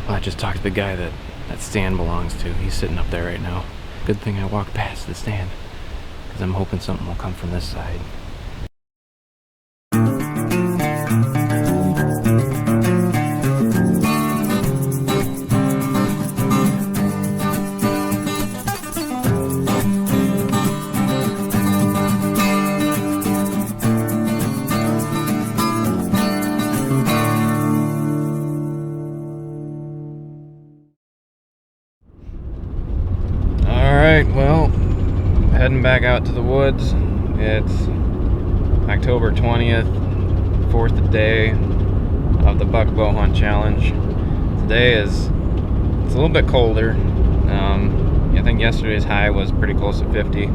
Well, I just talked to the guy that stand belongs to. He's sitting up there right now. Good thing I walked past the stand, because I'm hoping something will come from this side. Alright, well, heading back out to the woods. It's October 20th, 4th day of the buck bow hunt challenge. Today it's a little bit colder. I think yesterday's high was pretty close to 50.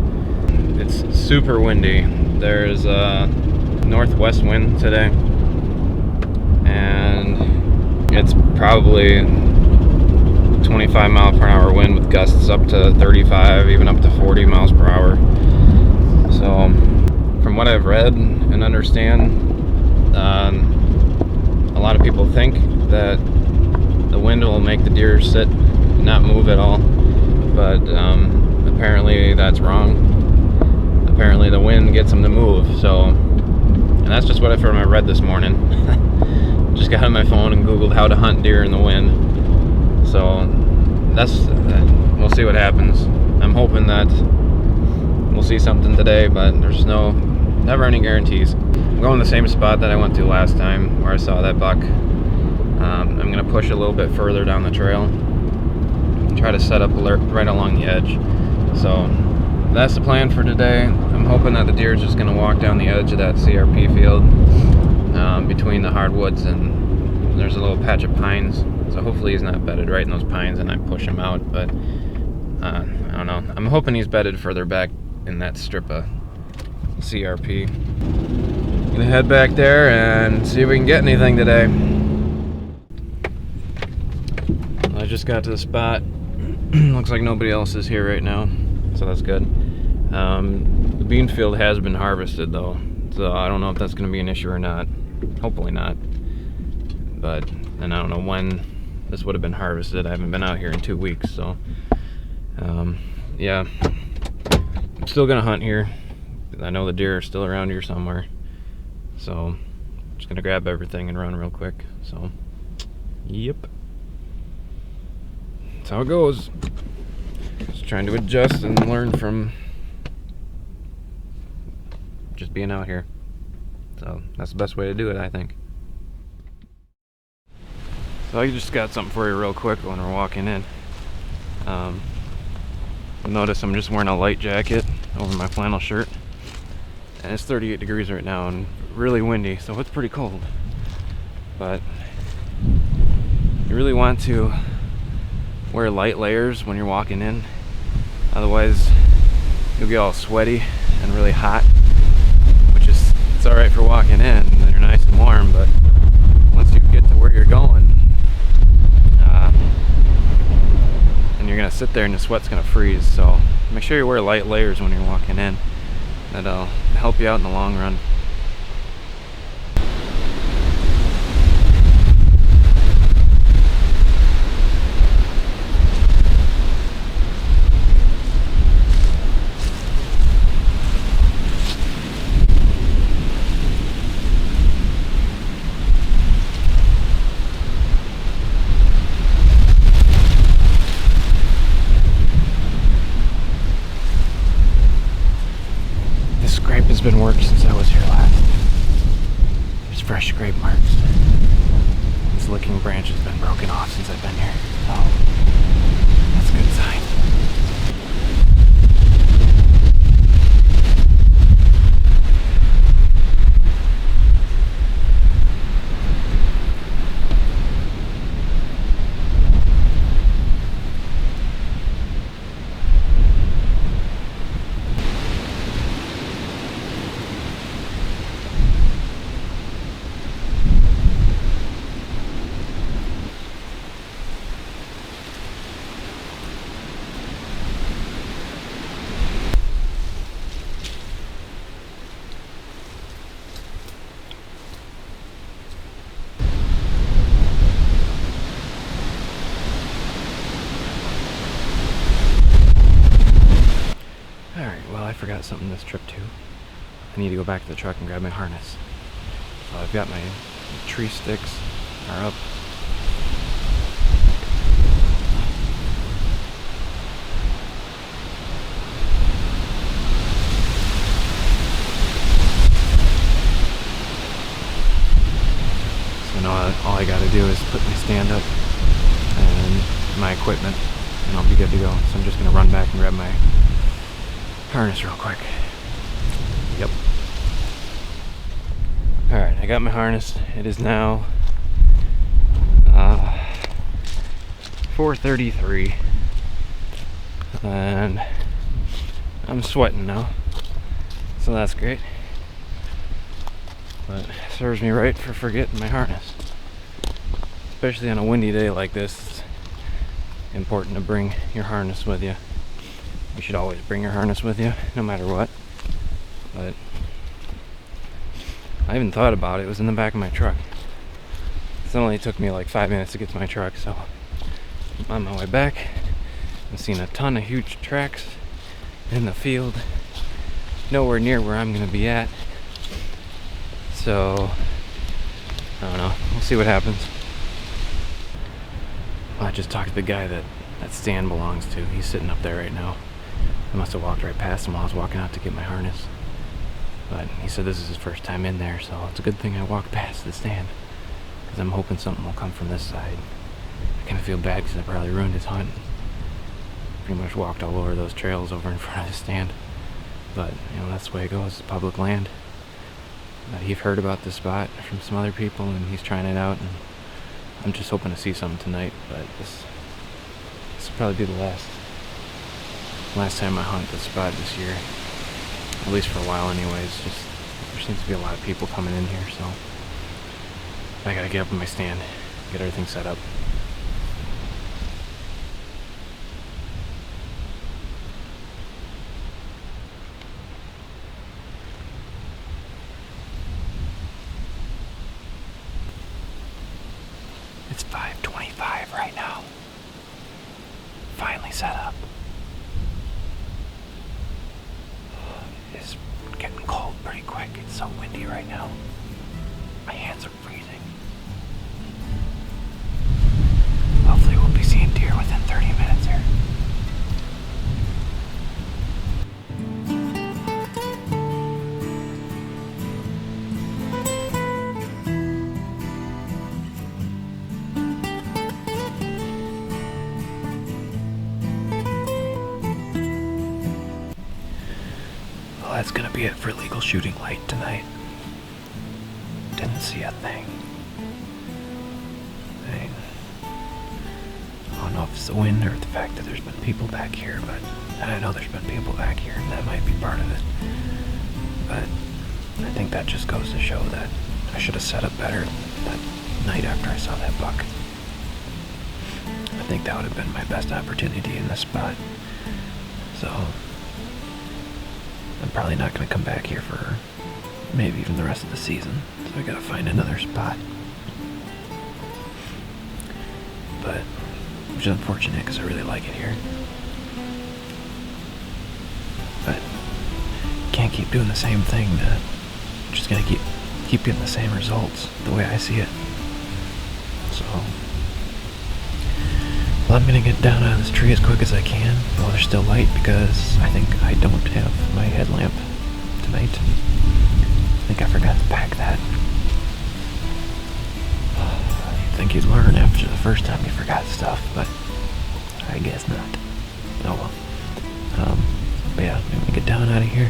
It's super windy. There's a northwest wind today, and it's probably 25 mile per hour wind with gusts up to 35, even up to 40 miles per hour. So from what I've read and understand, a lot of people think that the wind will make the deer sit and not move at all, but apparently that's wrong. Apparently the wind gets them to move. So, and that's just what I read this morning. Just got on my phone and googled how to hunt deer in the wind. So we'll see what happens. I'm hoping that we'll see something today, but there's never any guarantees. I'm going to the same spot that I went to last time where I saw that buck. I'm going to push a little bit further down the trail and try to set up right along the edge. So that's the plan for today. I'm hoping that the deer is just going to walk down the edge of that CRP field between the hardwoods, and there's a little patch of pines. So hopefully he's not bedded right in those pines and I push him out, but I don't know. I'm hoping he's bedded further back in that strip of CRP. Gonna head back there and see if we can get anything today. I just got to the spot. Looks like nobody else is here right now, so that's good. The bean field has been harvested though, so I don't know if that's gonna be an issue or not. Hopefully not. But, and I don't know when this would have been harvested. I haven't been out here in 2 weeks, so yeah, I'm still gonna hunt here. I know the deer are still around here somewhere, so I'm just gonna grab everything and run real quick. So yep, that's how it goes. Just trying to adjust and learn from just being out here. So that's the best way to do it, I think. So I just got something for you real quick when we're walking in. Notice I'm just wearing a light jacket over my flannel shirt, and it's 38 degrees right now and really windy, so it's pretty cold. But you really want to wear light layers when you're walking in, otherwise you'll get all sweaty and really hot, which is, it's alright for walking in and you're nice and warm, but once you get to where you're going, and you're gonna sit there and the sweat's gonna freeze. So make sure you wear light layers when you're walking in. That'll help you out in the long run. Has been worked since I was here last. There's fresh scrape marks. This licking branch has been broken off since I've been here. So that's a good sign. forgot something this trip too. I need to go back to the truck and grab my harness. So I've got my tree sticks are up. So now all I gotta do is put my stand up and my equipment and I'll be good to go. So I'm just gonna run back and grab my harness real quick. Yep. Alright, I got my harness. It is now 4:33 and I'm sweating now, so that's great, but it serves me right for forgetting my harness, especially on a windy day like this. It's important to bring your harness with you. You should always bring your harness with you no matter what, but I even thought about it. It was in the back of my truck. It only took me like 5 minutes to get to my truck, so I'm on my way back. I'm seeing a ton of huge tracks in the field, nowhere near where I'm gonna be at. So I don't know. We'll see what happens. Well, I just talked to the guy that stand belongs to. He's sitting up there right now. I must have walked right past him while I was walking out to get my harness. But he said this is his first time in there, so it's a good thing I walked past the stand, because I'm hoping something will come from this side. I kind of feel bad because I probably ruined his hunt. Pretty much walked all over those trails over in front of his stand. But, you know, that's the way it goes. It's public land. He's heard about this spot from some other people, and he's trying it out. And I'm just hoping to see something tonight, but this will probably be the last time I hunt this spot this year. At least for a while anyways. Just there seems to be a lot of people coming in here, so I gotta get up in my stand, get everything set up. It's 5:25 right now. Finally set up. It's getting cold pretty quick. It's so windy right now. My hands are freezing. Hopefully we'll be seeing deer within 30 minutes here. Well, that's gonna be it for legal shooting light tonight. Didn't see a thing. I don't know if it's the wind or the fact that there's been people back here, but I know there's been people back here, and that might be part of it. But I think that just goes to show that I should have set up better that night after I saw that buck. I think that would have been my best opportunity in this spot. So I'm probably not going to come back here for maybe even the rest of the season. So I got to find another spot. But which is unfortunate because I really like it here. But can't keep doing the same thing. Just gonna keep getting the same results the way I see it. So, well, I'm gonna get down out of this tree as quick as I can while there's still light, because I think I don't have my headlamp tonight. I think I forgot to pack that. You'd think you'd learn after the first time you forgot stuff, but I guess not. Oh well. But yeah, I'm gonna get down out of here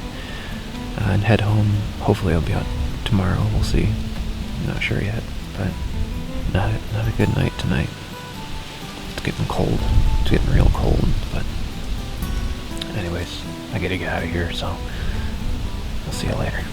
and head home. Hopefully I'll be out tomorrow. We'll see. I'm not sure yet, but not a good night tonight. It's getting cold. It's getting real cold. But anyways, I gotta get out of here. So I'll see you later.